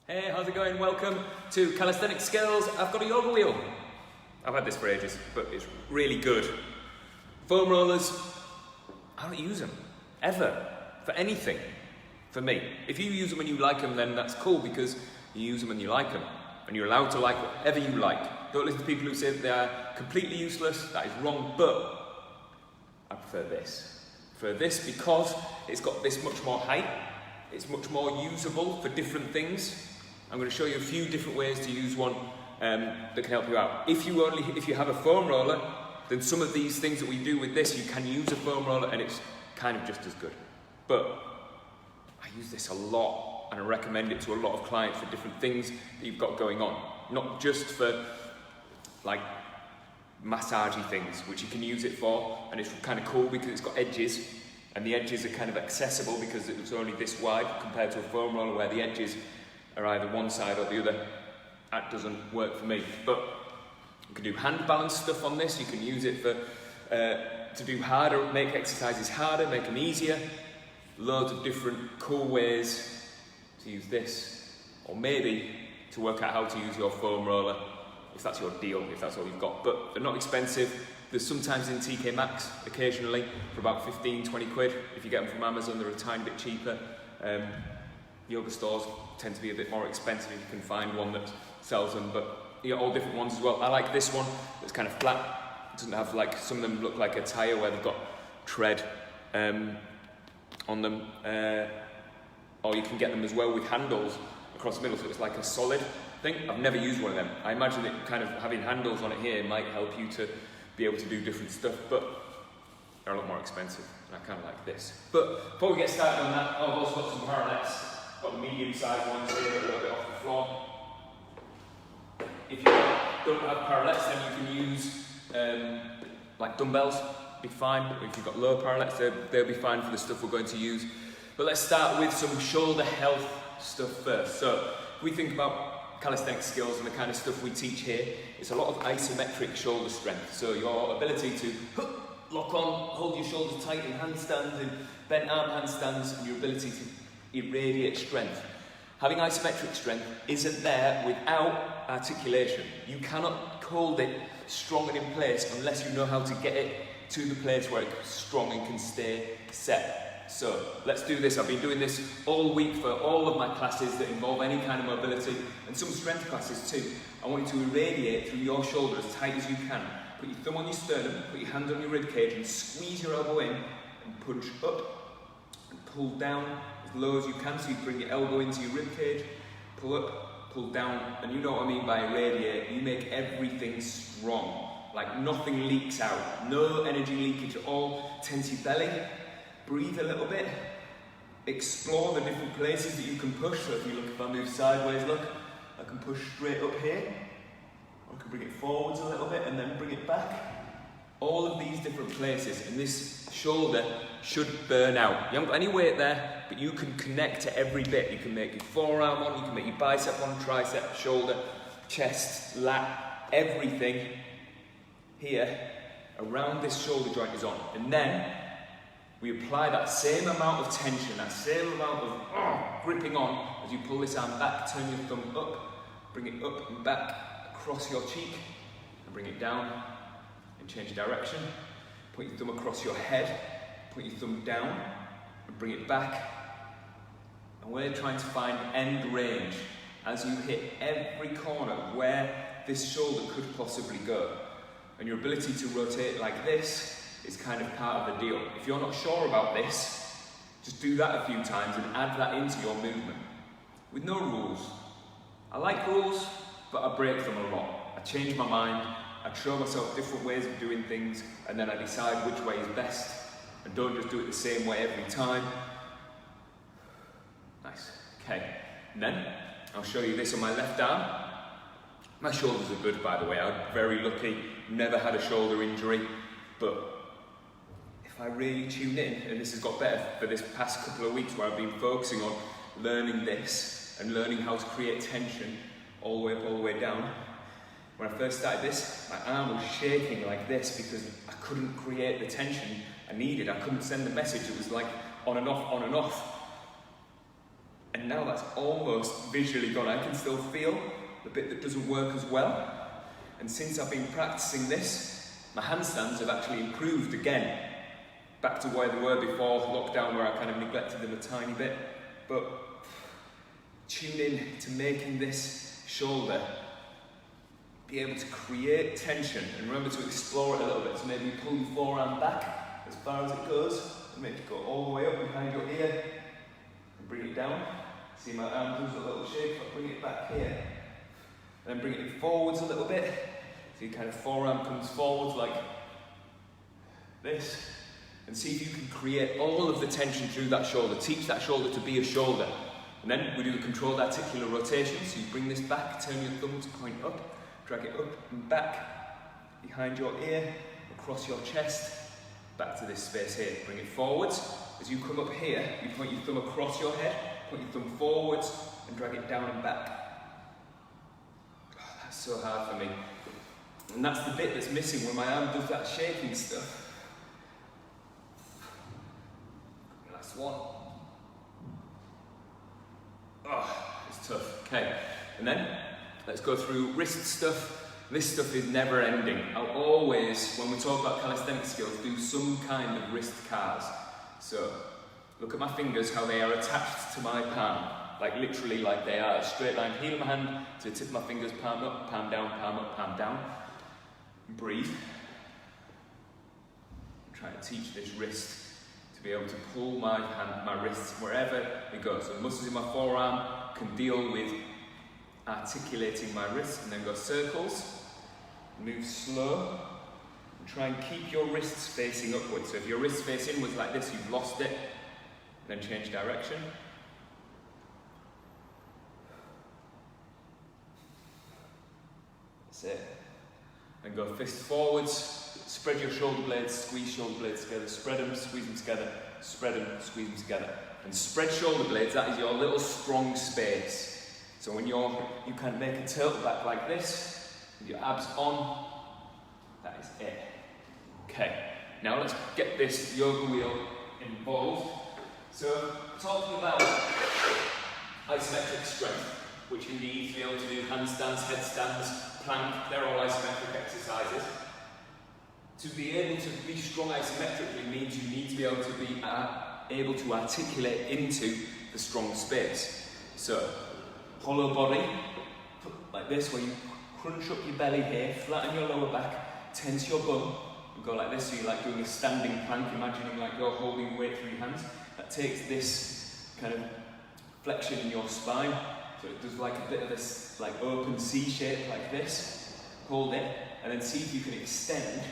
Hey, how's it going? Welcome to Calisthenics Skills. I've got a yoga wheel. I've had this for ages, but it's really good. Foam rollers, I don't use them, ever, for anything, for me. If you use them and you like them, then that's cool because you use them and you like them. And you're allowed to like whatever you like. Don't listen to people who say that they are completely useless. That is wrong, but I prefer this. I prefer this because it's got this much more height. It's much more usable for different things. I'm going to show you a few different ways to use one that can help you out. If you have a foam roller, then some of these things that we do with this, you can use a foam roller and it's kind of just as good. But I use this a lot and I recommend it to a lot of clients for different things that you've got going on. Not just for like massagey things, which you can use it for, and it's kind of cool because it's got edges and the edges are kind of accessible because it's only this wide compared to a foam roller where the edges are either one side or the other. That doesn't work for me. But you can do hand balance stuff on this. You can use it for to do harder, make exercises harder, make them easier. Loads of different cool ways to use this, or maybe to work out how to use your foam roller if that's your deal, if that's all you've got. But they're not expensive. There's sometimes in TK Maxx, occasionally, for about 15, 20 quid. If you get them from Amazon, they're a tiny bit cheaper. Yoga stores tend to be a bit more expensive if you can find one that sells them, but you get all different ones as well. I like this one that's kind of flat. It doesn't have like, some of them look like a tyre where they've got tread on them, or you can get them as well with handles across the middle, so it's like a solid thing. I've never used one of them. I imagine that kind of having handles on it here might help you to be able to do different stuff, but they're a lot more expensive, and I kind of like this. But before we get started on that, I've also got some parallettes. Got the medium-sized ones here, a little bit off the floor. If you don't have parallettes, then you can use like dumbbells, be fine. If you've got low parallettes, they'll be fine for the stuff we're going to use. But let's start with some shoulder health stuff first. So if we think about calisthenics skills and the kind of stuff we teach here, it's a lot of isometric shoulder strength. So your ability to lock on, hold your shoulders tight in handstands, in bent arm handstands, and your ability to irradiate strength. Having isometric strength isn't there without articulation. You cannot hold it strong and in place unless you know how to get it to the place where it's strong and can stay set. So let's do this. I've been doing this all week for all of my classes that involve any kind of mobility and some strength classes too. I want you to irradiate through your shoulder as tight as you can. Put your thumb on your sternum, put your hand on your rib cage and squeeze your elbow in and punch up and pull down as low as you can, so you bring your elbow into your rib cage, pull up, pull down, and you know what I mean by irradiate. You make everything strong, like nothing leaks out, no energy leakage at all. Tense your belly, breathe a little bit, explore the different places that you can push. So if I move sideways, look, I can push straight up here, I can bring it forwards a little bit and then bring it back. All of these different places, and this shoulder should burn out. You haven't got any weight there, but you can connect to every bit. You can make your forearm on, you can make your bicep on, tricep, shoulder, chest, lat, everything here around this shoulder joint is on. And then we apply that same amount of tension, that same amount of gripping on as you pull this arm back, turn your thumb up, bring it up and back across your cheek, and bring it down and change direction. Put your thumb across your head, put your thumb down and bring it back. And we're trying to find end range as you hit every corner where this shoulder could possibly go. And your ability to rotate like this is kind of part of the deal. If you're not sure about this, just do that a few times and add that into your movement. With no rules. I like rules, but I break them a lot. I change my mind, I show myself different ways of doing things, and then I decide which way is best, and don't just do it the same way every time. Nice, okay. And then, I'll show you this on my left arm. My shoulders are good, by the way. I'm very lucky, never had a shoulder injury, but if I really tune in, and this has got better for this past couple of weeks where I've been focusing on learning this and learning how to create tension all the way up, all the way down. When I first started this, my arm was shaking like this because I couldn't create the tension I needed. I couldn't send the message. It was like on and off, on and off. And now that's almost visually gone. I can still feel the bit that doesn't work as well. And since I've been practicing this, my handstands have actually improved again, back to where they were before lockdown, where I kind of neglected them a tiny bit. But tune in to making this shoulder be able to create tension, and remember to explore it a little bit. So maybe pull your forearm back as far as it goes, and make it go all the way up behind your ear, and bring it down. See my arm does a little shake, I'll bring it back here. And then bring it forwards a little bit. So your kind of forearm comes forwards like this. And see if you can create all of the tension through that shoulder. Teach that shoulder to be a shoulder. And then we do the controlled articular rotation. So you bring this back, turn your thumb to point up, drag it up and back, behind your ear, across your chest, back to this space here. Bring it forwards. As you come up here, you point your thumb across your head, point your thumb forwards, and drag it down and back. Oh, that's so hard for me. And that's the bit that's missing when my arm does that shaking stuff. Last one. Oh, it's tough. Okay, and then let's go through wrist stuff. This stuff is never ending. I'll always, when we talk about calisthenics skills, do some kind of wrist cars. So, look at my fingers, how they are attached to my palm. Like literally like they are a straight line, heel of my hand to the tip of my fingers, palm up, palm down, palm up, palm down. Breathe. I'm trying to teach this wrist to be able to pull my hand, my wrists wherever it goes. So the muscles in my forearm can deal with articulating my wrists, and then go circles. Move slow. And try and keep your wrists facing upwards. So if your wrists face inwards like this, you've lost it. Then change direction. That's it. Then go fist forwards. Spread your shoulder blades, squeeze shoulder blades together, spread them, squeeze them together, spread them, squeeze them together. And spread shoulder blades, that is your little strong space. So when you can make a tilt back like this, with your abs on, that is it. Okay, now let's get this yoga wheel involved. So, talking about isometric strength, which you need to be able to do handstands, headstands, plank, they're all isometric exercises. To be able to be strong isometrically means you need to be able to be able to articulate into the strong space. So, hollow body, like this, where you crunch up your belly here, flatten your lower back, tense your bum, and go like this, so you're like doing a standing plank, imagining like you're holding weight through your hands. That takes this kind of flexion in your spine, so it does like a bit of this like open C shape like this. Hold it, and then see if you can extend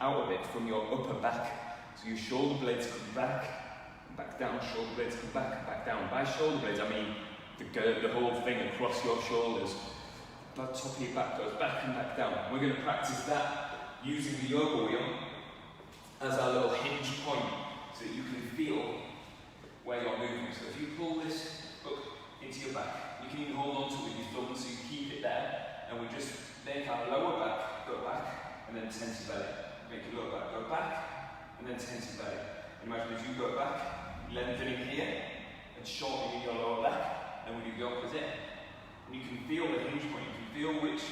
out of it from your upper back. So your shoulder blades come back down, shoulder blades come back down. By shoulder blades, I mean the whole thing across your shoulders. The top of your back goes back and back down. We're going to practice that using the yoga wheel as our little hinge point, so that you can feel where you're moving. So if you pull this up into your back, you can even hold on to it with your thumb, so you keep it there, and we just make our lower back go back, and then tense your belly. Make your lower back go back, and then tense your belly. And imagine as you go back, lengthening here, and shortening your lower back, and we do the opposite. And you can feel the hinge point, you can feel which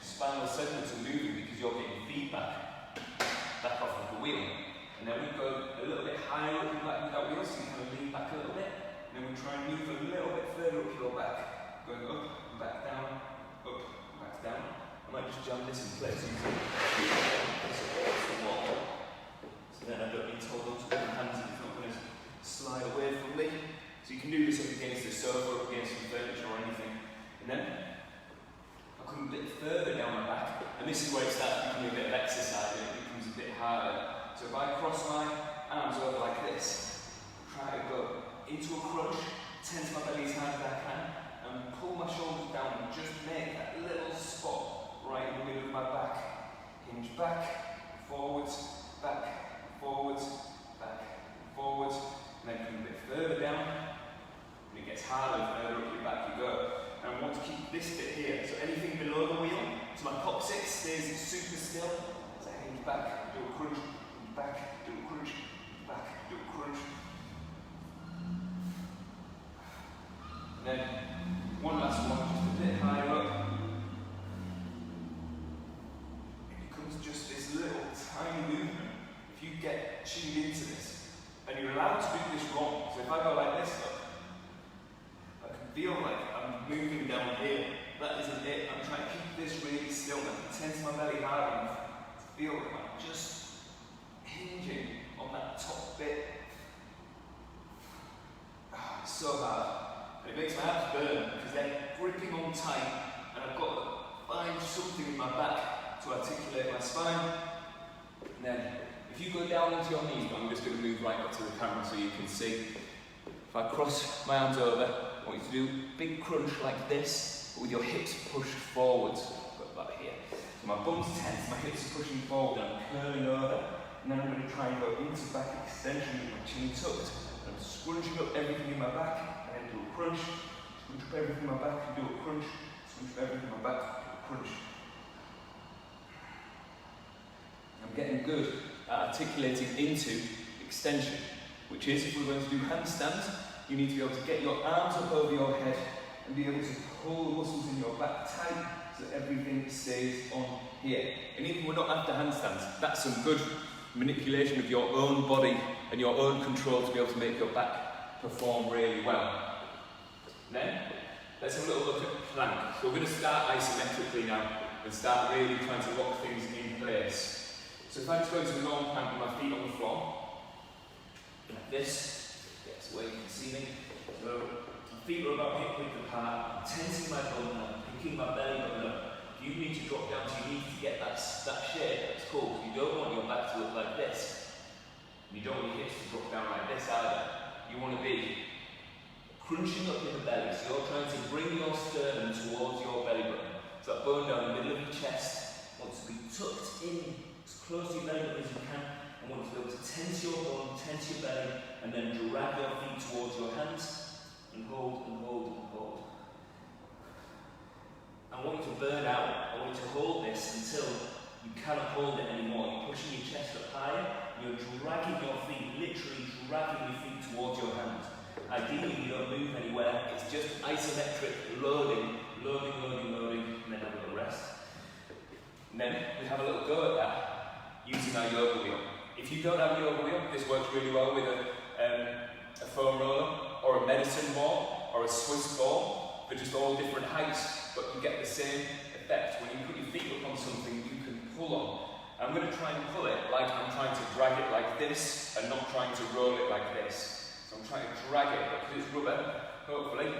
spinal segments are moving because you're getting feedback back off of the wheel. And then we go a little bit higher up with that wheel, so you kind of lean back a little bit. And then we try and move a little bit further up your back, going up and back down, up and back down. I might just jam this in place. So then I don't need to hold on to my hands if it's not going to slide away from me. So you can do this up against the sofa, up against some furniture or anything. And then I come a bit further down my back, and this is where it starts becoming a bit of exercise and it becomes a bit harder. So if I cross my arms over like this, try to go into a crunch, tense my belly as hard as I can, and pull my shoulders down and just make that little spot right in the middle of my back. Hinge back, forwards, back, forwards, back, forwards, and then come a bit further down, and it gets harder the further up your back you go. And I want to keep this bit here, so anything below the wheel, so my coccyx stays super still. So I hinge back, do a crunch, hinge back, do a crunch, hinge back, do a crunch. And then one last one, just a bit higher up. It becomes just this little tiny movement. If you get tuned into this, and you're allowed to do this wrong. So if I go like this, look, I can feel like I'm moving down here. That isn't it. I'm trying to keep this really still. I can tense my belly hard enough to feel like I'm just hinging on that top bit. It's so hard. And it makes my abs burn because they're gripping on tight, and I've got to find something in my back to articulate my spine. And then, if you go down onto your knees, I'm just going to move right up to the camera so you can see. If I cross my arms over, I want you to do a big crunch like this, but with your hips pushed forwards. Got about here. So my bum's tense, my hips are pushing forward, and I'm curling over. And then I'm going to try and go into back extension with my chin tucked. And I'm scrunching up everything in my back, and then do a crunch. Scrunch up everything in my back, and do a crunch. Scrunch up everything in my back, do a crunch. I'm getting good at articulating into extension, which is, if we're going to do handstands, you need to be able to get your arms up over your head and be able to pull the muscles in your back tight so everything stays on here. And even if we're not after handstands, that's some good manipulation of your own body and your own control to be able to make your back perform really well. Then, let's have a little look at plank. So we're going to start isometrically now and start really trying to lock things in place. So if I just go into a normal plank with my feet on the floor, like this, yes, where you can see me. So my feet are about hip width apart, I'm tensing my bum, I'm picking my belly button up. You need to drop down to your knees to get that shape. That's cool. You don't want your back to look like this. You don't want your hips to drop down like this either. You want to be crunching up in the belly. So you're trying to bring your sternum towards your belly button. So that bone down the middle of your chest wants to be tucked in as close to your belly button as you can. And want to be able to tense your bone, tense your belly, and then drag your feet towards your hands. And hold, and hold, and hold. I want you to burn out. I want you to hold this until you cannot hold it anymore. You're pushing your chest up higher, you're dragging your feet, literally dragging your feet towards your hands. Ideally, you don't move anywhere, it's just isometric loading, loading, loading, loading, and then a little rest. And then we have a little go at that using our yoga wheel. If you don't have a yoga wheel, this works really well with a foam roller, or a medicine ball, or a Swiss ball. They're just all different heights, but you get the same effect. When you put your feet up on something, you can pull on. I'm going to try and pull it like I'm trying to drag it like this, and not trying to roll it like this. So I'm trying to drag it, but because it's rubber, hopefully,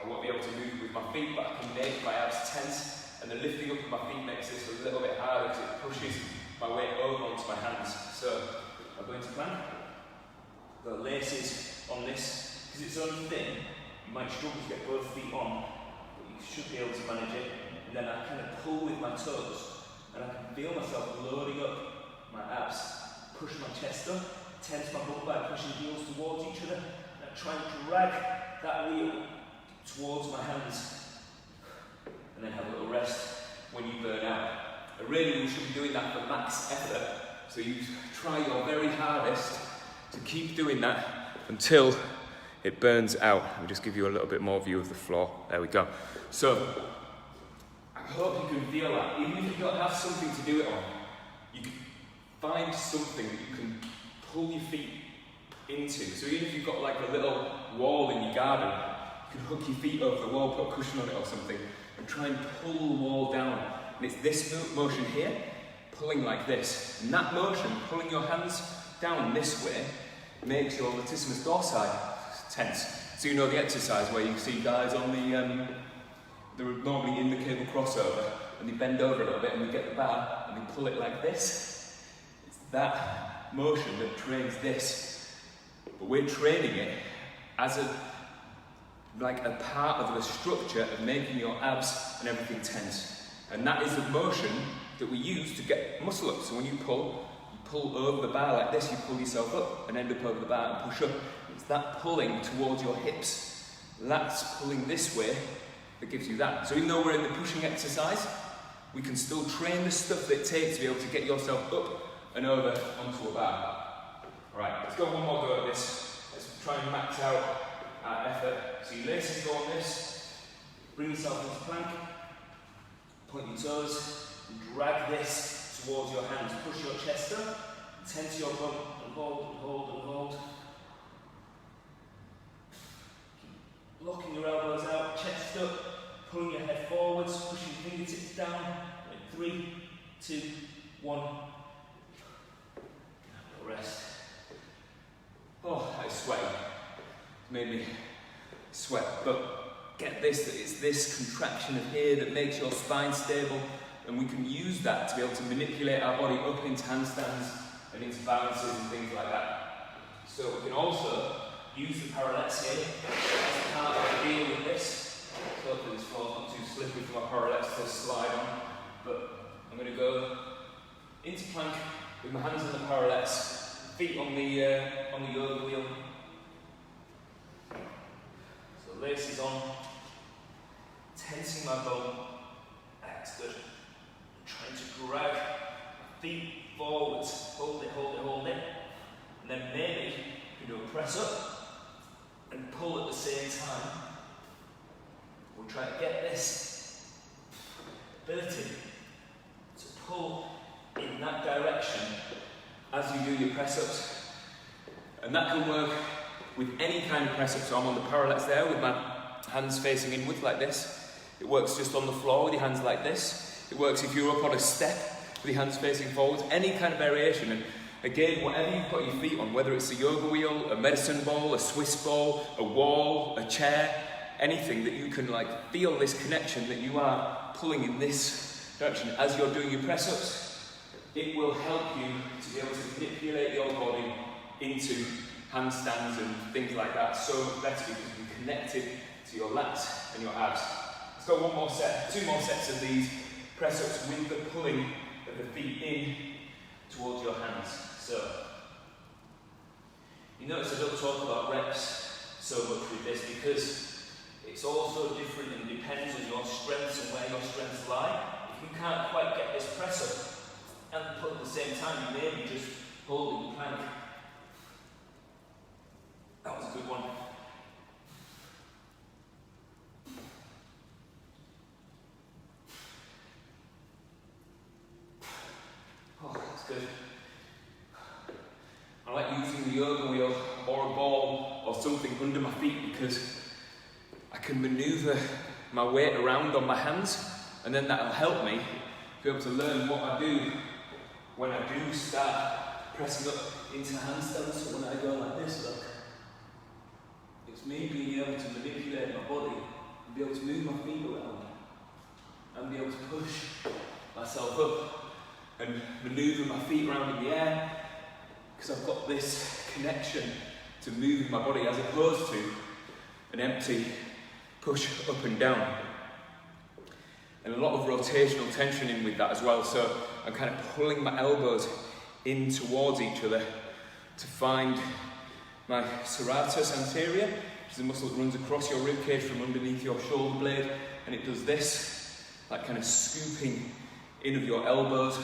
I won't be able to move with my feet, but I can make my abs tense, and the lifting up of my feet makes this a little bit harder because it pushes my weight over onto my hands. So, I'm going to plank. The laces on this, because it's only thin, you might struggle to get both feet on, but you should be able to manage it. And then I kind of pull with my toes, and I can feel myself loading up my abs, push my chest up, tense my bum by pushing heels towards each other, and I try and drag that wheel towards my hands, and then have a little rest when you burn out. And really, you should be doing that for max effort, so you try your very hardest to keep doing that until it burns out. I'll just give you a little bit more view of the floor. There we go. So, I hope you can feel that. Even if you don't have something to do it on, you can find something that you can pull your feet into. So even if you've got like a little wall in your garden, you can hook your feet over the wall, put a cushion on it or something, and try and pull the wall down. And it's this motion here, pulling like this. And that motion, pulling your hands down this way, makes your latissimus dorsi tense. So you know the exercise where you see guys on they're normally in the cable crossover, and they bend over a little bit and they get the bar and they pull it like this. It's that motion that trains this. But we're training it as a part of the structure of making your abs and everything tense. And that is the motion that we use to get muscle up. So when you pull over the bar like this, you pull yourself up and end up over the bar and push up. It's that pulling towards your hips. That's pulling this way that gives you that. So even though we're in the pushing exercise, we can still train the stuff that it takes to be able to get yourself up and over onto a bar. Alright, let's go one more go at this. Let's try and max out effort. So your laces go on this, bring yourself into plank, point your toes, and drag this towards your hands. Push your chest up, tense your bum, and hold, and hold, and hold. Keep locking your elbows out, chest up, pulling your head forwards, pushing fingertips down. 3, 2, 1. Rest. Oh, I sweat. It's made me sweat. But get this, that it's this contraction of here that makes your spine stable, and we can use that to be able to manipulate our body up into handstands and into balances and things like that. So we can also use the parallettes here as part of the deal with this. So hopefully this floor's not too slippery for my parallettes to slide on. But I'm going to go into plank with my hands on the parallettes, feet on the yoga wheel. So laces on, tensing my bum. That's good. I'm trying to drag my feet forwards. Hold it, hold it, hold it. And then maybe you can do a press up and pull at the same time. We'll try to get this ability to pull in that direction as you do your press-ups. And that can work with any kind of press-up. So I'm on the parallettes there with my hands facing inwards like this. It works just on the floor with your hands like this. It works if you're up on a step with your hands facing forwards, any kind of variation. And again, whatever you put your feet on, whether it's a yoga wheel, a medicine ball, a Swiss ball, a wall, a chair, anything that you can like feel this connection that you are pulling in this direction as you're doing your press-ups. It will help you to be able to manipulate your body into handstands and things like that so much better because you're connected to your lats and your abs. Let's go one more set, 2 more sets of these press-ups with the pulling of the feet in towards your hands. So, you notice I don't talk about reps so much with this because it's all so different and depends on your strengths and where your strengths lie. If you can't quite get this press-up and put at the same time, you may be just holding the plank. That was a good one. Oh, that's good. I like using the yoga wheel or a ball or something under my feet because I can manoeuvre my weight around on my hands, and then that'll help me be able to learn what I do when I do start pressing up into handstands. So when I go like this, look, it's me being able to manipulate my body and be able to move my feet around and be able to push myself up and manoeuvre my feet around in the air because I've got this connection to moving my body as opposed to an empty push up and down. And a lot of rotational tension in with that as well, so I'm kind of pulling my elbows in towards each other to find my serratus anterior, which is the muscle that runs across your rib cage from underneath your shoulder blade, and it does this, like kind of scooping in of your elbows.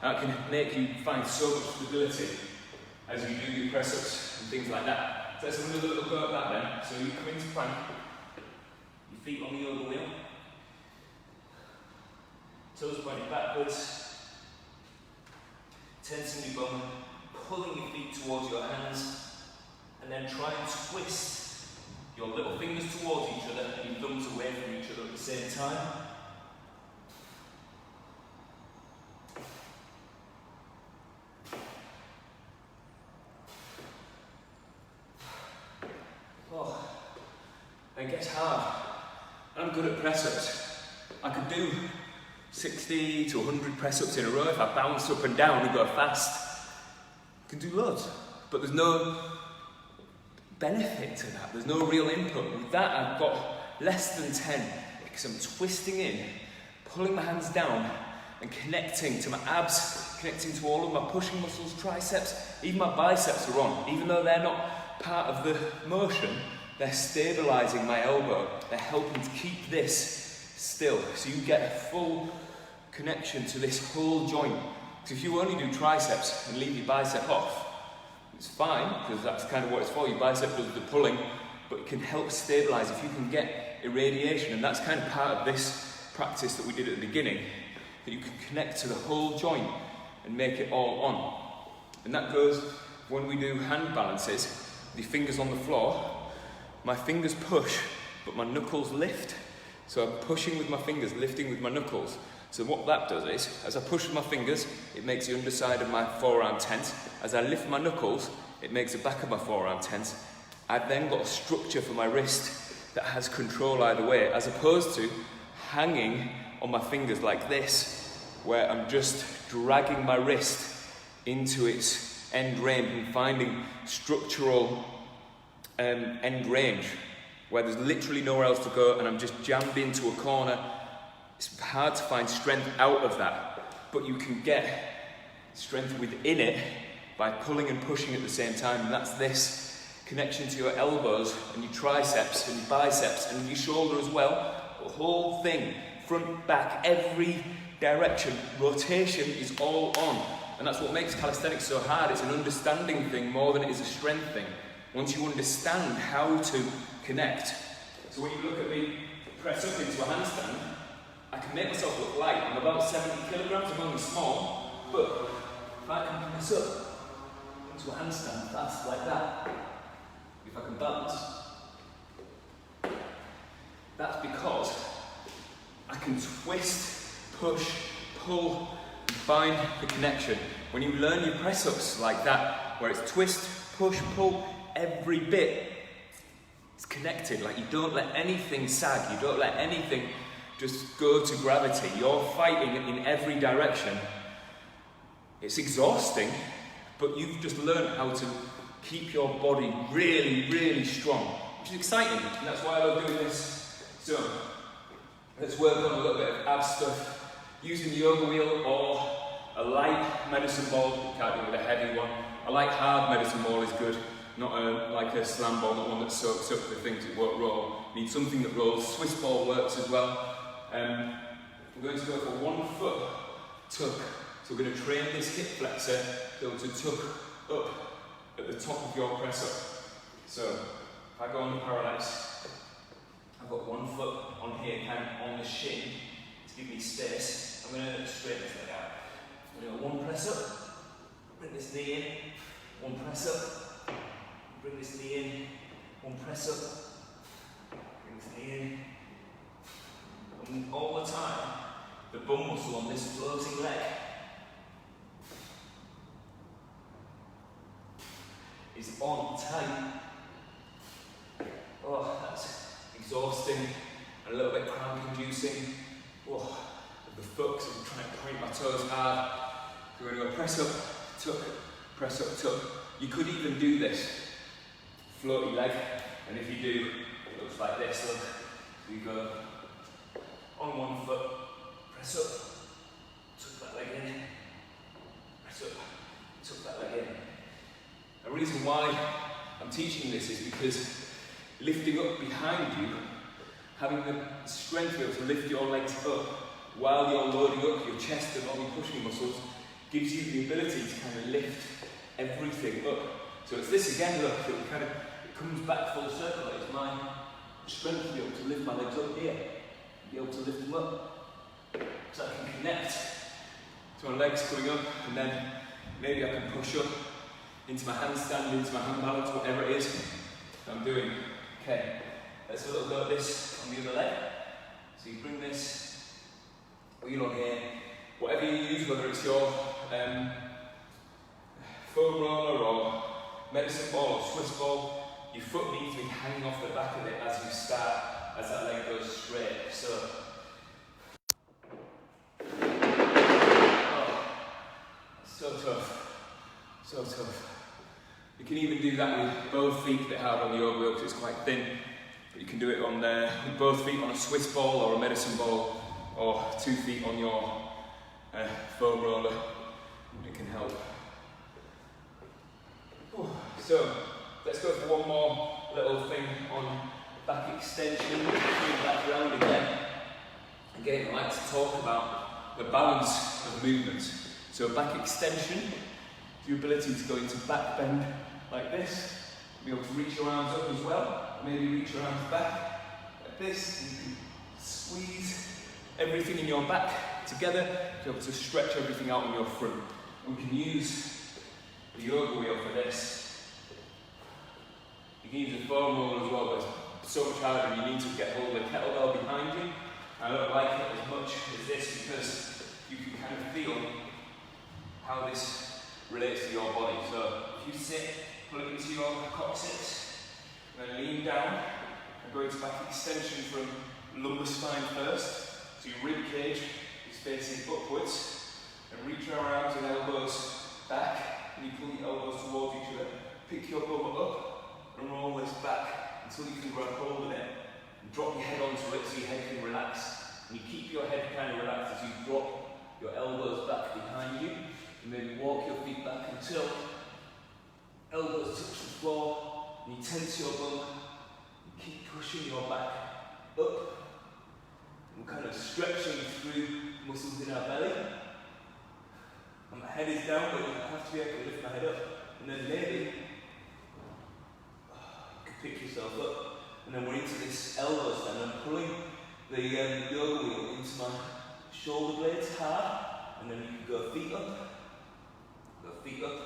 That can make you find so much stability as you do your press-ups and things like that. So let's have a little go at that then. So you come into plank, your feet on the yoga wheel, toes pointing backwards, tensing your bum, pulling your feet towards your hands, and then try and twist your little fingers towards each other and your thumbs away from each other at the same time. Oh, it gets hard. I'm good at press-ups. I could do 60 to 100 press-ups in a row if I bounce up and down and go fast. I can do loads, but there's no benefit to that. There's no real input. With that, I've got less than 10 because I'm twisting in, pulling my hands down and connecting to my abs, connecting to all of my pushing muscles, triceps, even my biceps are on. Even though they're not part of the motion, they're stabilising my elbow. They're helping to keep this still. So you get a full connection to this whole joint. Because if you only do triceps and leave your bicep off, it's fine, because that's kind of what it's for. Your bicep does the pulling, but it can help stabilise if you can get irradiation, and that's kind of part of this practice that we did at the beginning, that you can connect to the whole joint and make it all on. And that goes when we do hand balances, the fingers on the floor, my fingers push, but my knuckles lift. So I'm pushing with my fingers, lifting with my knuckles. So what that does is, as I push with my fingers, it makes the underside of my forearm tense. As I lift my knuckles, it makes the back of my forearm tense. I've then got a structure for my wrist that has control either way, as opposed to hanging on my fingers like this, where I'm just dragging my wrist into its end range and finding structural end range, where there's literally nowhere else to go and I'm just jammed into a corner. It's hard to find strength out of that, but you can get strength within it by pulling and pushing at the same time, and that's this connection to your elbows and your triceps and your biceps and your shoulder as well. The whole thing, front, back, every direction, rotation is all on. And that's what makes calisthenics so hard. It's an understanding thing more than it is a strength thing. Once you understand how to connect. So when you look at me press up into a handstand, I can make myself look light. I'm about 70 kilograms, I'm only small, but if I can press up into a handstand fast like that, if I can balance, that's because I can twist, push, pull, and find the connection. When you learn your press-ups like that, where it's twist, push, pull, every bit is connected. Like, you don't let anything sag, you don't let anything just go to gravity. You're fighting in every direction. It's exhausting, but you've just learned how to keep your body really, really strong, which is exciting, and that's why I love doing this. So, let's work on a little bit of ab stuff, using the yoga wheel or a light medicine ball. You can't do it with a heavy one. A light hard medicine ball is good, not like a slam ball, not one that soaks up the things it won't roll. You need something that rolls. Swiss ball works as well. We're going to go for 1 foot tuck. So we're going to train this hip flexor to be able to tuck up at the top of your press up. So if I go on the parallex, I've got 1 foot on here, kind of on the shin, to give me space. I'm going to straighten this leg out. I'm going to go 1 press up, bring this knee in, 1 press up, bring this knee in, 1 press up, bring this knee in. And all the time, the bum muscle on this floating leg is on tight. Oh, that's exhausting and a little bit cramp inducing. Oh, the foot, so I'm trying to point my toes hard. So we're going to go press up, tuck, press up, tuck. You could even do this floaty leg, and if you do, it looks like this. Look, so you go on 1 foot, press up, tuck that leg in, press up, tuck that leg in. The reason why I'm teaching this is because lifting up behind you, having the strength to be able to lift your legs up while you're loading up your chest and all your pushing muscles, gives you the ability to kind of lift everything up. So it's this again, look, that it comes back full circle. It's my strength to be able to lift my legs up here, be able to lift them up, so I can connect to my legs coming up, and then maybe I can push up into my handstand, into my hand balance, whatever it is that I'm doing. Okay, let's have a little go at this on the other leg. So you bring this wheel on here, whatever you use, whether it's your foam roller or medicine ball or Swiss ball, your foot needs to be hanging off the back of it as you start, as that leg goes straight. So, oh, so tough, so tough. You can even do that with both feet a bit hard on the yoga wheel because it's quite thin, but you can do it on with both feet on a Swiss ball or a medicine ball, or 2 feet on your foam roller. It can help. So, let's go for one more little thing on back extension, bring back round again. Again, I like to talk about the balance of movements. So back extension, the ability to go into back bend like this, be able to reach your arms up as well. maybe reach your arms back like this, and you can squeeze everything in your back together to be able to stretch everything out on your front. We can use the yoga wheel for this. You can use a foam roller as well, but it's so much harder and you need to get hold of the kettlebell behind you. I don't like it as much as this because you can kind of feel how this relates to your body. So if you sit, pull it into your coccyx, and then lean down and go into back extension from lumbar spine first. So your rib cage is facing upwards, and reach your arms and elbows back, and you pull your elbows towards each other. Pick your bum up and roll this back until you can grab hold of it. And drop your head onto it so your head can relax. And you keep your head kind of relaxed as you drop your elbows back behind you. And then walk your feet back until elbows touch the floor. And you tense your bum. And keep pushing your back up. And kind of stretching through muscles in our belly. And my head is down, but I have to be able to lift my head up. And then maybe you can pick yourself up. And then we're into this elbow stand. I'm pulling the yoga wheel into my shoulder blades hard. And then you can go feet up. Go feet up.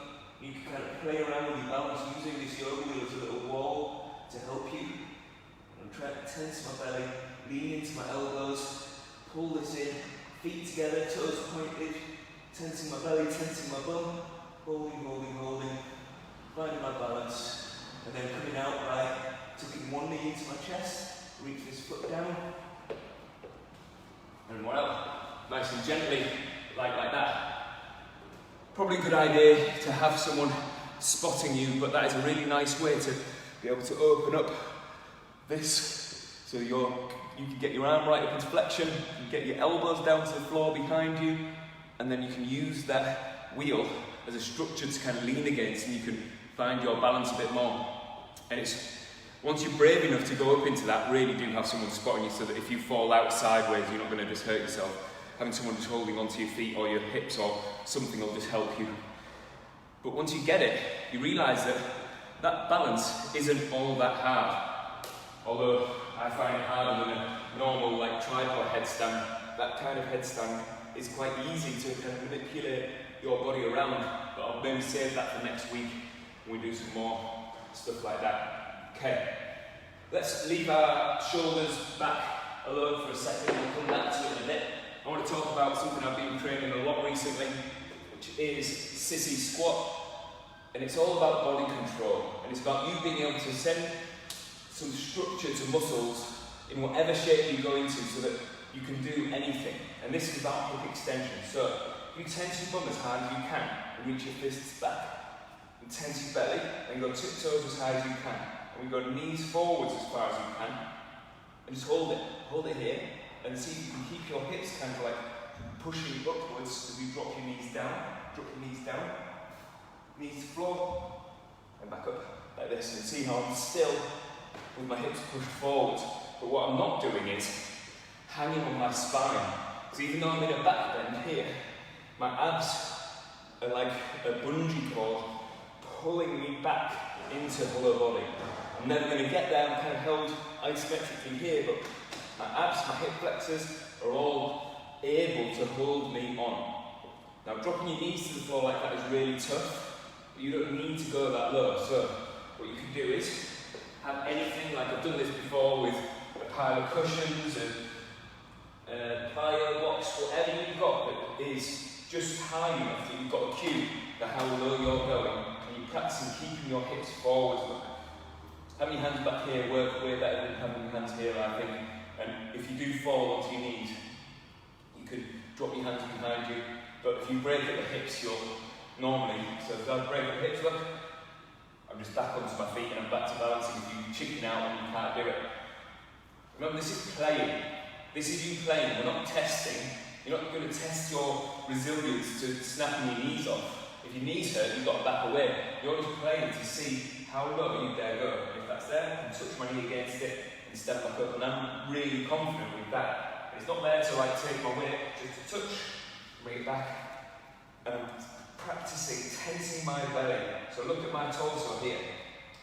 You can kind of play around with your balance using this yoga wheel as a little wall to help you. And I'm trying to tense my belly. Lean into my elbows, pull this in, feet together, toes pointed, tensing my belly, tensing my bum, holding, finding my balance, and then coming out by tucking one knee into my chest, reach this foot down, and one up, nice and gently, like that. Probably a good idea to have someone spotting you, but that is a really nice way to be able to open up this so you can get your arm right up into flexion, you can get your elbows down to the floor behind you, and then you can use that wheel as a structure to kind of lean against, and you can find your balance a bit more. And it's, once you're brave enough to go up into that, really do have someone spotting you so that if you fall out sideways, you're not going to just hurt yourself. Having someone just holding onto your feet or your hips or something will just help you. But once you get it, you realise that that balance isn't all that hard. Although I find it harder than a normal like tripod headstand. That kind of headstand is quite easy to kind of manipulate your body around, but I'll maybe save that for next week when we do some more stuff like that. Okay, let's leave our shoulders back alone for a second and come back to it in a bit. I want to talk about something I've been training a lot recently, which is sissy squat, and it's all about body control, and it's about you being able to send some structure to muscles in whatever shape you go into so that you can do anything. And this is about hip extension. So you tense your bum as hard as you can and reach your fists back. And tense your belly and go tiptoes as high as you can. And we go knees forwards as far as you can. And just hold it here and see if you can keep your hips kind of like pushing upwards as you drop your knees down. Drop your knees down. Knees to floor and back up like this. And see how I'm still with my hips pushed forward, but what I'm not doing is hanging on my spine. So even though I'm in a back bend here, my abs are like a bungee cord pulling me back into hollow body. I'm never going to get there. I'm kind of held isometrically here, but my abs, my hip flexors are all able to hold me on. Now dropping your knees to the floor like that is really tough, but you don't need to go that low. So what you can do is have anything, like I've done this before with a pile of cushions and a bio box, whatever you've got that is just high enough that you've got a cue for how low you're going, and you're practicing keeping your hips forwards. Having your hands back here work way better than having your hands here, I think. And if you do fall onto your knees, you can drop your hands behind you, but if you break at the hips, you'll normally, so if I break at the hips, look, I'm just back onto my feet and I'm back to balancing. If you chicken out and you can't do it. Remember, this is playing. This is you playing. We're not testing. You're not going to test your resilience to snapping your knees off. If your knees hurt, you've got to back away. You're just playing to see how low you dare go. And if that's there, I can touch my knee against it and step back up. And I'm really confident with that. It's not there to like take my weight, just to touch, bring it back. And I'm practicing tensing my belly. So look at my torso here.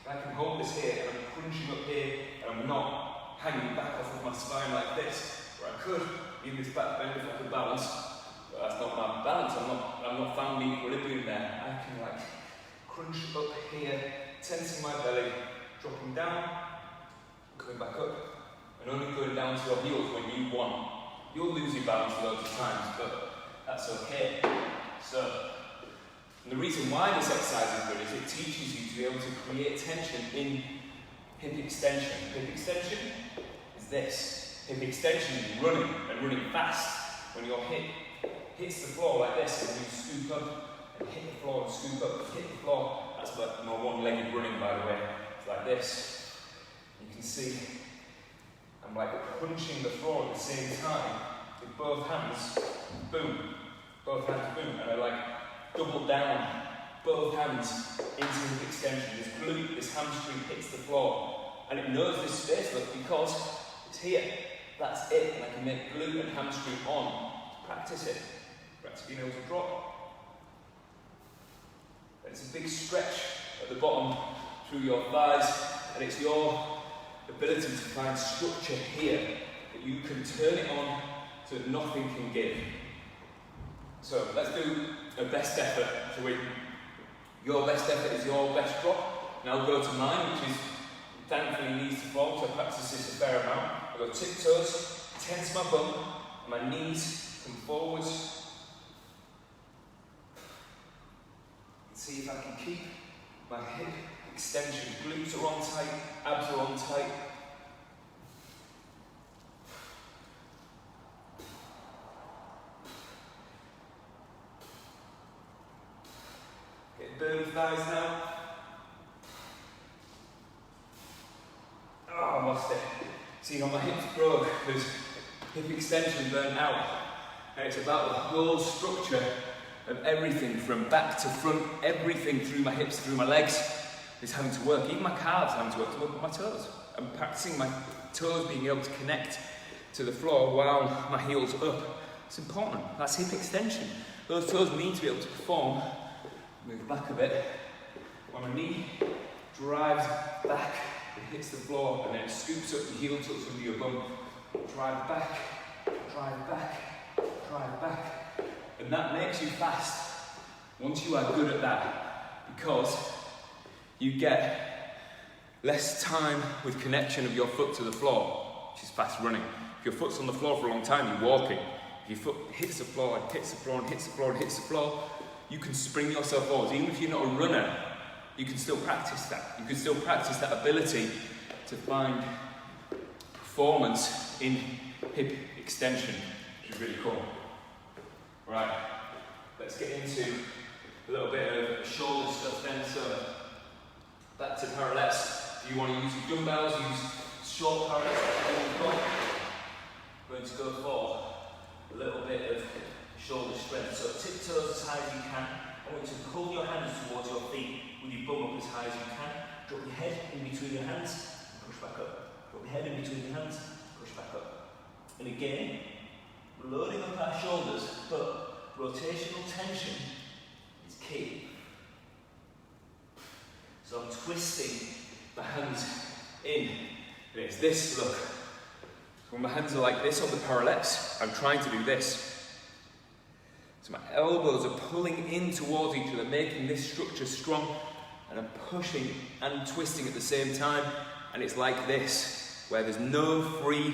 If I can hold this here and I'm crunching up here and I'm not hanging back off of my spine like this, where I could use this back bend if I could balance, but that's not my balance. I'm not found equilibrium there. I can like crunch up here, tensing my belly, dropping down, coming back up, and only going down to your heels when you want. You'll lose your balance loads of times, but that's okay. So, and the reason why this exercise is good is it teaches you to be able to create tension in hip extension. Hip extension is this. Hip extension is running and running fast. When your hip hits the floor like this and you scoop up and hit the floor and scoop up, hit the floor. That's like my one-legged running, by the way. It's like this. You can see I'm like punching the floor at the same time with both hands. Boom. Both hands, boom. And I like double down both hands into hip extension. This glute, this hamstring hits the floor. And it knows this space, look, because it's here. That's it. And I can make glute and hamstring on. Practice it. Practice being able to drop. And it's a big stretch at the bottom through your thighs. And it's your ability to find structure here that you can turn it on so that nothing can give. So let's do a best effort. So your best effort is your best drop. Now I'll go to mine, which is thankfully knees to fall, so I practice this a fair amount. I go tiptoes, tense my bum, and my knees come forwards. And see if I can keep my hip extension. Glutes are on tight, abs are on tight. Burn thighs now. Oh, I lost it. See, my hips broke because hip extension burnt out. And it's about the whole structure of everything from back to front, everything through my hips, through my legs is having to work. Even my calves having to work with my toes. I'm practicing my toes being able to connect to the floor while my heel's up. It's important. That's hip extension. Those toes need to be able to perform. Move back a bit. When my knee drives back, it hits the floor and then it scoops up, the heel tucks under your bum. Drive back, drive back, drive back. And that makes you fast once you are good at that, because you get less time with connection of your foot to the floor, which is fast running. If your foot's on the floor for a long time, you're walking. If your foot hits the floor and hits the floor and hits the floor and hits the floor, you can spring yourself forward. Even if you're not a runner, you can still practice that. You can still practice that ability to find performance in hip extension, which is really cool. Right, let's get into a little bit of shoulder stuff then. So, back to parallettes. If you want to use your dumbbells, use short parallettes. We're going to go for a little bit of shoulder strength. So tiptoes as high as you can. I want you to pull your hands towards your feet with your bum up as high as you can. Drop your head in between your hands and push back up. Drop your head in between your hands, push back up. And again, loading up our shoulders, but rotational tension is key. So I'm twisting my hands in. And it's this, look. So when my hands are like this on the parallettes, I'm trying to do this. So my elbows are pulling in towards each other, making this structure strong, and I'm pushing and twisting at the same time, and it's like this, where there's no free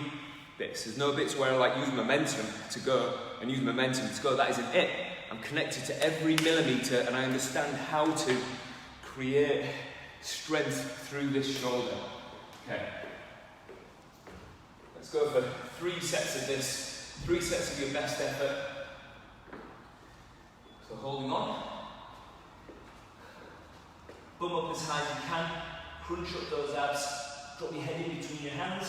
bits. There's no bits where I like use momentum to go and use momentum to go. That isn't it. I'm connected to every millimetre, and I understand how to create strength through this shoulder. Okay. Let's go for 3 sets of this, 3 sets of your best effort. So holding on, bum up as high as you can, crunch up those abs, drop your head in between your hands,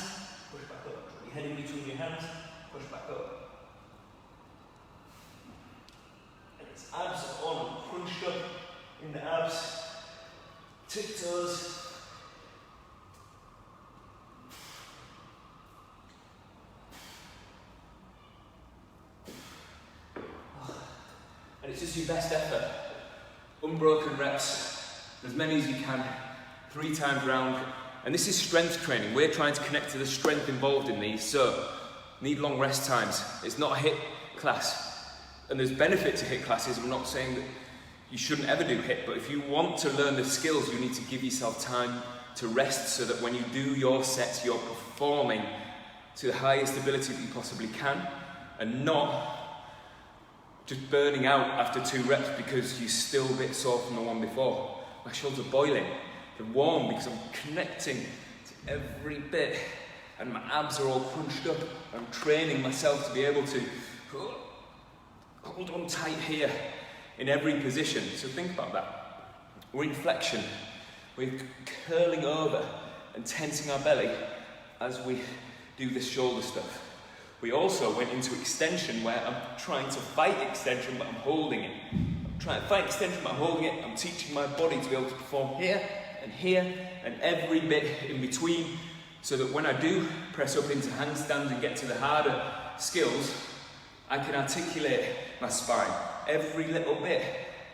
push back up, drop your head in between your hands, push back up. And it's abs on, crunched up in the abs, tiptoes. And it's just your best effort. Unbroken reps, as many as you can. 3 times round. And this is strength training. We're trying to connect to the strength involved in these, so need long rest times. It's not a HIIT class. And there's benefit to HIIT classes. I'm not saying that you shouldn't ever do HIIT, but if you want to learn the skills, you need to give yourself time to rest so that when you do your sets, you're performing to the highest ability that you possibly can, and not just burning out after 2 reps because you're still a bit sore from the one before. My shoulders are boiling. They're warm because I'm connecting to every bit, and my abs are all crunched up. I'm training myself to be able to hold on tight here in every position. So think about that. We're in flexion. We're curling over and tensing our belly as we do this shoulder stuff. We also went into extension where I'm trying to fight extension, but I'm holding it. I'm trying to fight extension, but I'm holding it. I'm teaching my body to be able to perform here and every bit in between, so that when I do press up into handstands and get to the harder skills, I can articulate my spine. Every little bit,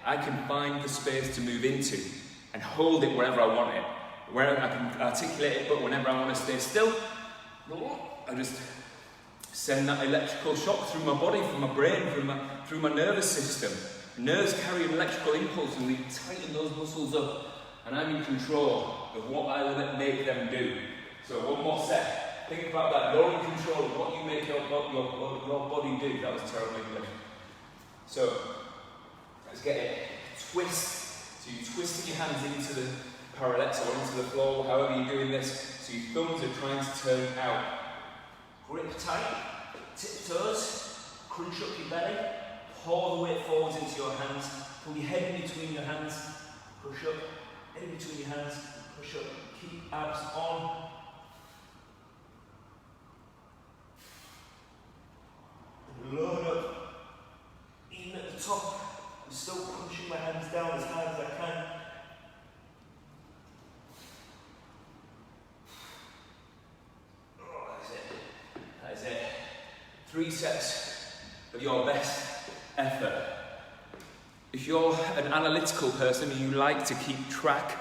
I can find the space to move into and hold it wherever I want it. Where I can articulate it, but whenever I want to stay still, I just send that electrical shock through my body, through my brain, through my nervous system. Nerves carry an electrical impulse, and we tighten those muscles up, and I'm in control of what I make them do. So one more set. Think about that. You're in control of what you make your body do. That was terrible English. So let's get it. Twist. So you're twisting your hands into the parallettes or into the floor, however you're doing this. So your thumbs are trying to turn out. Grip tight, tiptoes, crunch up your belly, pour the weight forwards into your hands, pull your head in between your hands, push up, head in between your hands, push up, keep abs on. Load up, even at the top, I'm still pushing my hands down as hard as I can. That is it. 3 sets of your best effort. If you're an analytical person and you like to keep track,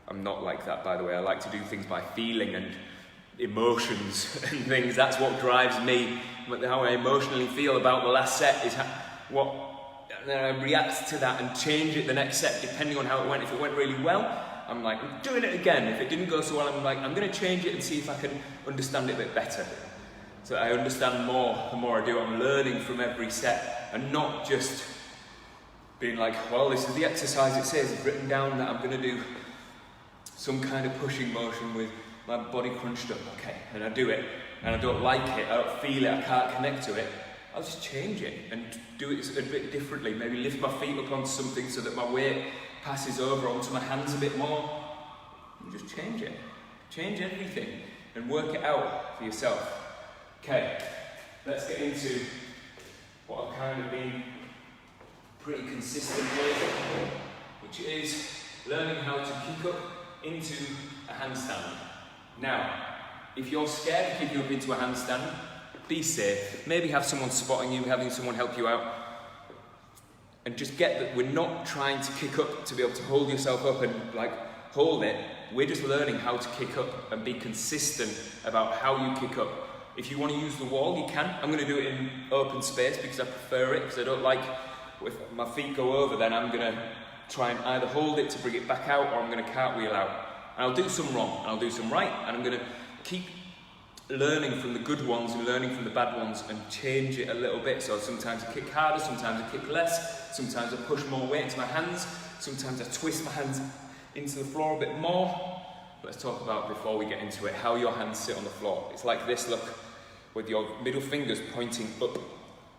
I'm not like that, by the way. I like to do things by feeling and emotions and things. That's what drives me. How I emotionally feel about the last set is and then I react to that and change it the next set depending on how it went. If it went really well, I'm like, I'm doing it again. If it didn't go so well, I'm like, I'm going to change it and see if I can understand it a bit better. So I understand more the more I do. I'm learning from every set and not just being like, well, this is the exercise it says. It's written down that I'm going to do some kind of pushing motion with my body crunched up. Okay, and I do it and I don't like it, I don't feel it, I can't connect to it. I'll just change it and do it a bit differently. Maybe lift my feet up onto something so that my weight passes over onto my hands a bit more. And just change it. Change everything and work it out for yourself. Okay, let's get into what I've kind of been pretty consistent with, which is learning how to kick up into a handstand. Now, if you're scared of kicking up into a handstand, be safe. Maybe have someone spotting you, having someone help you out. And just get that we're not trying to kick up to be able to hold yourself up and like hold it. We're just learning how to kick up and be consistent about how you kick up. If you want to use the wall, you can. I'm going to do it in open space because I prefer it, because I don't like, if my feet go over, then I'm going to try and either hold it to bring it back out, or I'm going to cartwheel out. And I'll do some wrong, and I'll do some right, and I'm going to keep learning from the good ones and learning from the bad ones and change it a little bit. So sometimes I kick harder, sometimes I kick less, sometimes I push more weight into my hands, sometimes I twist my hands into the floor a bit more. Let's talk about, before we get into it, how your hands sit on the floor. It's like this, look, with your middle fingers pointing up,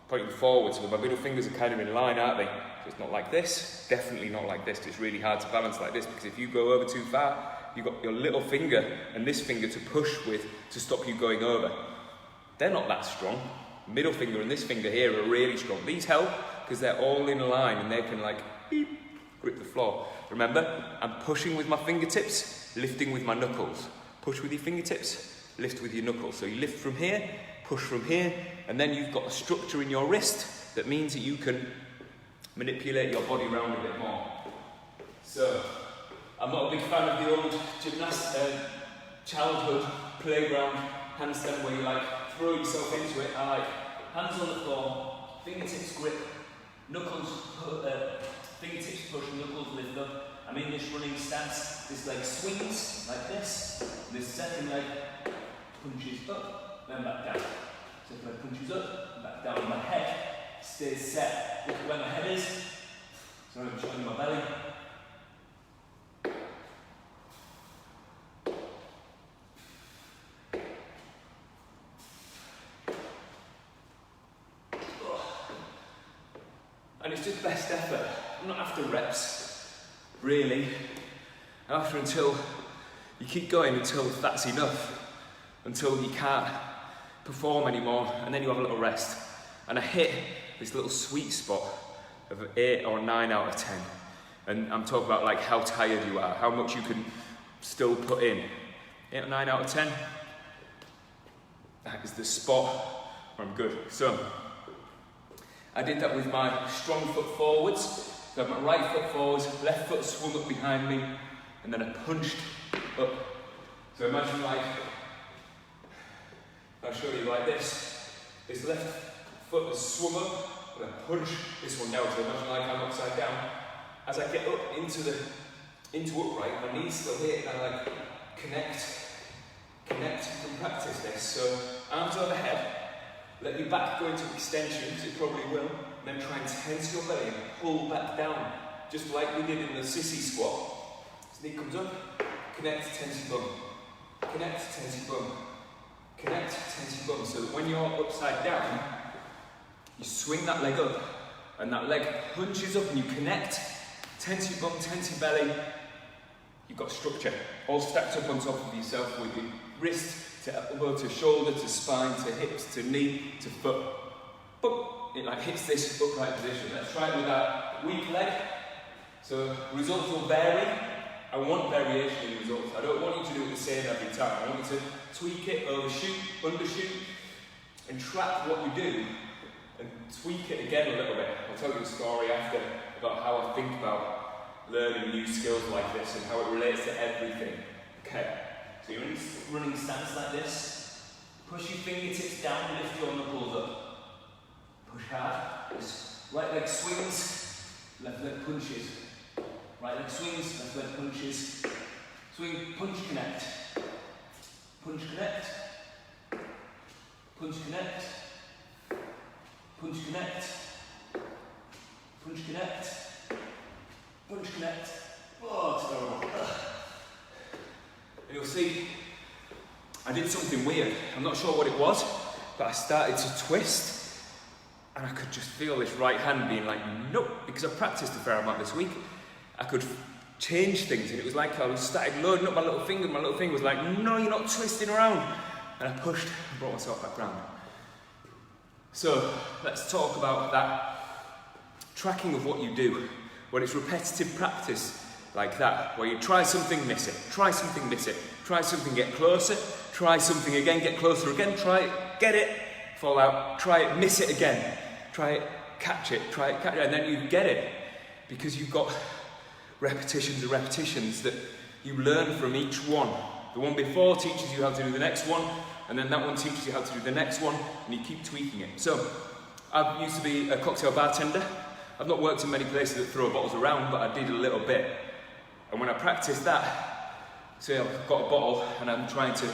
pointing forward. So my middle fingers are kind of in line, aren't they? So it's not like this, definitely not like this. It's really hard to balance like this, because if you go over too far, you've got your little finger and this finger to push with to stop you going over. They're not that strong. Middle finger and this finger here are really strong. These help because they're all in a line and they can like beep, grip the floor. Remember, I'm pushing with my fingertips, lifting with my knuckles. Push with your fingertips, lift with your knuckles. So you lift from here, push from here, and then you've got a structure in your wrist that means that you can manipulate your body around a bit more. So, I'm not a big fan of the old childhood playground handstand where you like throw yourself into it. I like hands on the floor, fingertips grip, knuckles, fingertips push, knuckles lift up. I'm in this running stance. This leg swings like this. This second leg punches up, then back down. Second leg punches up, back down. My head stays set. Look at where my head is. So I'm showing my belly. And it's just best effort. I'm not after reps, really. I'm after until you keep going until that's enough, until you can't perform anymore, and then you have a little rest. And I hit this little sweet spot of 8 or 9 out of 10. And I'm talking about like how tired you are, how much you can still put in. 8 or 9 out of 10. That is the spot where I'm good. So I did that with my strong foot forwards. So I had my right foot forwards, left foot swung up behind me, and then I punched up. So imagine like, I'll show you like this. This left foot is swung up, and I punch this one down. So imagine like I'm upside down. As I get up into upright, my knees still hit, and I like connect and practice this. So arms overhead. Let your back go into extension, because it probably will, and then try and tense your belly and pull back down, just like we did in the sissy squat. So knee comes up, connect, tense your bum, connect, tense your bum, connect, tense your bum, so that when you're upside down, you swing that leg up, and that leg punches up, and you connect, tense your bum, tense your belly. You've got structure, all stacked up on top of yourself with your wrist to elbow, to shoulder, to spine, to hips, to knee, to foot. Boom! It like hits this upright position. Let's try it with that weak leg. So results will vary. I want variation in results. I don't want you to do it the same every time. I want you to tweak it, overshoot, undershoot, and track what you do and tweak it again a little bit. I'll tell you a story after about how I think about learning new skills like this and how it relates to everything. Okay. So you're in running stance like this. Push your fingertips down, lift your knuckles up. Push hard. This right leg swings, left leg punches. Right leg swings, left leg punches. Swing, punch, connect. Punch, connect. Punch, connect. Punch, connect. Punch, connect. Punch, connect. Oh, it's terrible. And you'll see, I did something weird. I'm not sure what it was, but I started to twist, and I could just feel this right hand being like, nope, because I practiced a fair amount this week. I could change things, and it was like I started loading up my little finger, and my little finger was like, no, you're not twisting around. And I pushed and brought myself back round. So let's talk about that tracking of what you do. When it's repetitive practice, like that, where you try something, miss it, try something, miss it, try something, get closer, try something again, get closer again, try it, get it, fall out, try it, miss it again, try it, catch it, and then you get it, because you've got repetitions and repetitions that you learn from each one. The one before teaches you how to do the next one, and then that one teaches you how to do the next one, and you keep tweaking it. So, I used to be a cocktail bartender. I've not worked in many places that throw bottles around, but I did a little bit. And when I practice that, say I've got a bottle and I'm trying to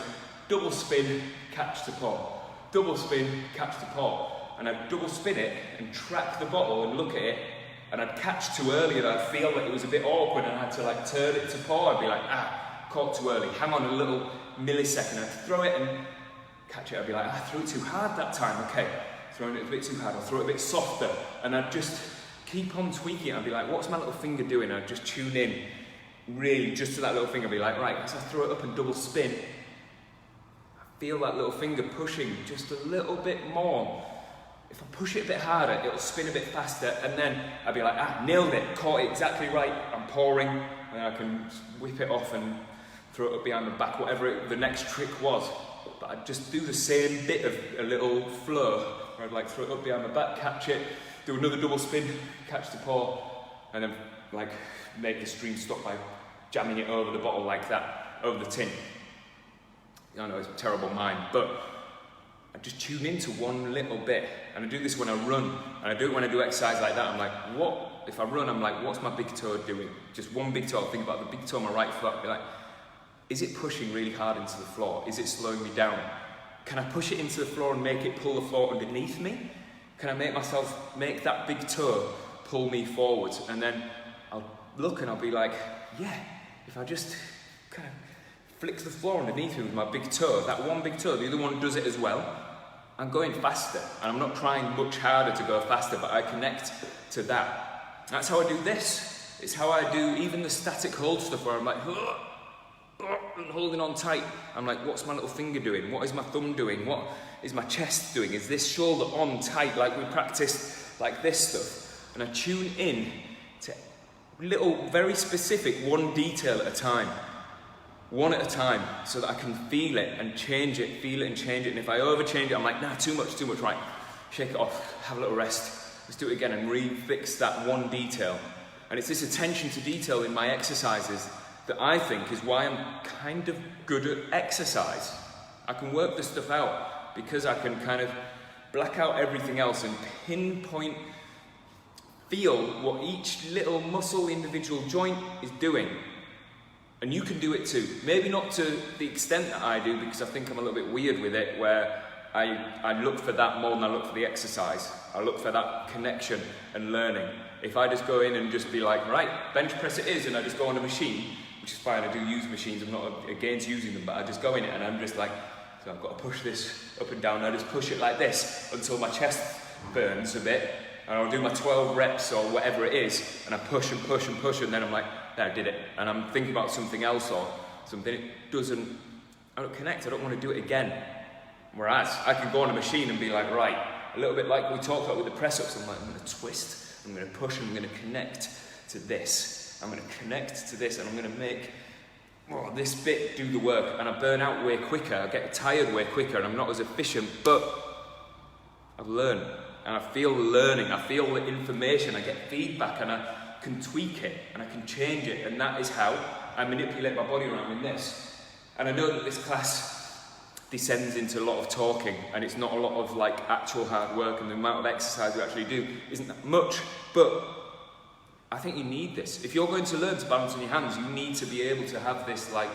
double spin, catch to pour, double spin, catch to pour, and I'd double spin it and track the bottle and look at it, and I'd catch too early and I'd feel like it was a bit awkward and I had to like turn it to pour. I'd be like, caught too early, hang on a little millisecond, I'd throw it and catch it. I'd be like, I threw it too hard that time, okay, throwing it a bit too hard, I'll throw it a bit softer, and I'd just keep on tweaking it. I'd be like, what's my little finger doing? I'd just tune in really just to that little finger, be like, right, as I throw it up and double spin, I feel that little finger pushing just a little bit more. If I push it a bit harder, it'll spin a bit faster, and then I'd be like, nailed it, caught it exactly right, I'm pouring, and then I can whip it off and throw it up behind my back, whatever the next trick was. But I'd just do the same bit of a little flow, where I'd like throw it up behind my back, catch it, do another double spin, catch the pour, and then like make the stream stop by jamming it over the bottle like that, over the tin. I know it's a terrible mind, but I just tune into one little bit. And I do this when I run, and I do it when I do exercise like that. I'm like, what? If I run, I'm like, what's my big toe doing? Just one big toe. I'll think about the big toe on my right foot. I'll be like, is it pushing really hard into the floor? Is it slowing me down? Can I push it into the floor and make it pull the floor underneath me? Can I make that big toe pull me forwards? And then I'll look and I'll be like, yeah, if I just kind of flick the floor underneath me with my big toe, that one big toe, the other one does it as well, I'm going faster. And I'm not trying much harder to go faster, but I connect to that. That's how I do this. It's how I do even the static hold stuff where I'm like, and holding on tight. I'm like, what's my little finger doing? What is my thumb doing? What is my chest doing? Is this shoulder on tight like we practiced like this stuff? And I tune in to little, very specific, one detail at a time. One at a time, so that I can feel it and change it, feel it and change it. And if I overchange it, I'm like, nah, too much, right. Shake it off, have a little rest. Let's do it again and refix that one detail. And it's this attention to detail in my exercises that I think is why I'm kind of good at exercise. I can work this stuff out because I can kind of black out everything else and pinpoint, feel what each little muscle, individual joint is doing. And you can do it too. Maybe not to the extent that I do, because I think I'm a little bit weird with it, where I look for that more than I look for the exercise. I look for that connection and learning. If I just go in and just be like, right, bench press it is, and I just go on a machine, which is fine, I do use machines, I'm not against using them, but I just go in it and I'm just like, so I've got to push this up and down, I just push it like this until my chest burns a bit, and I'll do my 12 reps or whatever it is, and I push and push and push, and then I'm like, there, I did it, and I'm thinking about something else or something, I don't connect, I don't want to do it again. Whereas I can go on a machine and be like, right, a little bit like we talked about with the press-ups, I'm like, I'm going to twist, I'm going to push, and I'm going to connect to this. I'm going to connect to this, and I'm going to make this bit do the work, and I burn out way quicker, I get tired way quicker, and I'm not as efficient, but I've learned, and I feel the learning, I feel the information, I get feedback, and I can tweak it, and I can change it, and that is how I manipulate my body around in this. And I know that this class descends into a lot of talking, and it's not a lot of like actual hard work, and the amount of exercise we actually do isn't that much, but I think you need this. If you're going to learn to balance on your hands, you need to be able to have this like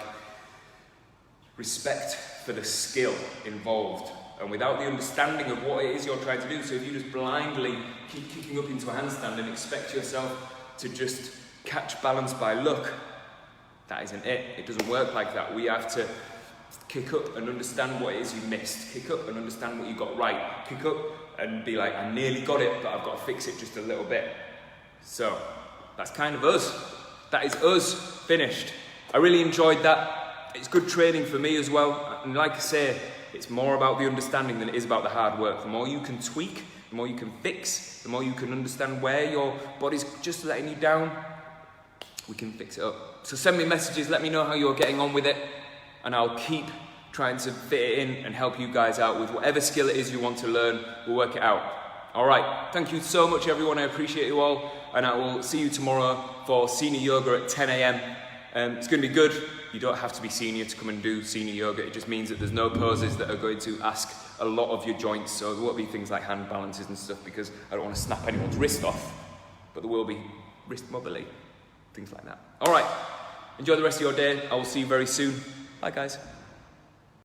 respect for the skill involved, and without the understanding of what it is you're trying to do. So if you just blindly keep kicking up into a handstand and expect yourself to just catch balance by luck, that isn't it. It doesn't work like that. We have to kick up and understand what it is you missed. Kick up and understand what you got right. Kick up and be like, I nearly got it, but I've got to fix it just a little bit. So that's kind of us. That is us finished. I really enjoyed that. It's good training for me as well. And like I say, it's more about the understanding than it is about the hard work. The more you can tweak, the more you can fix, the more you can understand where your body's just letting you down, we can fix it up. So send me messages, let me know how you're getting on with it, and I'll keep trying to fit it in and help you guys out with whatever skill it is you want to learn. We'll work it out. All right, thank you so much everyone, I appreciate you all, and I will see you tomorrow for senior yoga at 10 a.m. It's going to be good. You don't have to be senior to come and do senior yoga. It just means that there's no poses that are going to ask a lot of your joints, so there won't be things like hand balances and stuff, because I don't want to snap anyone's wrist off, but there will be wrist mobility, things like that. All right, enjoy the rest of your day. I will see you very soon. Bye guys.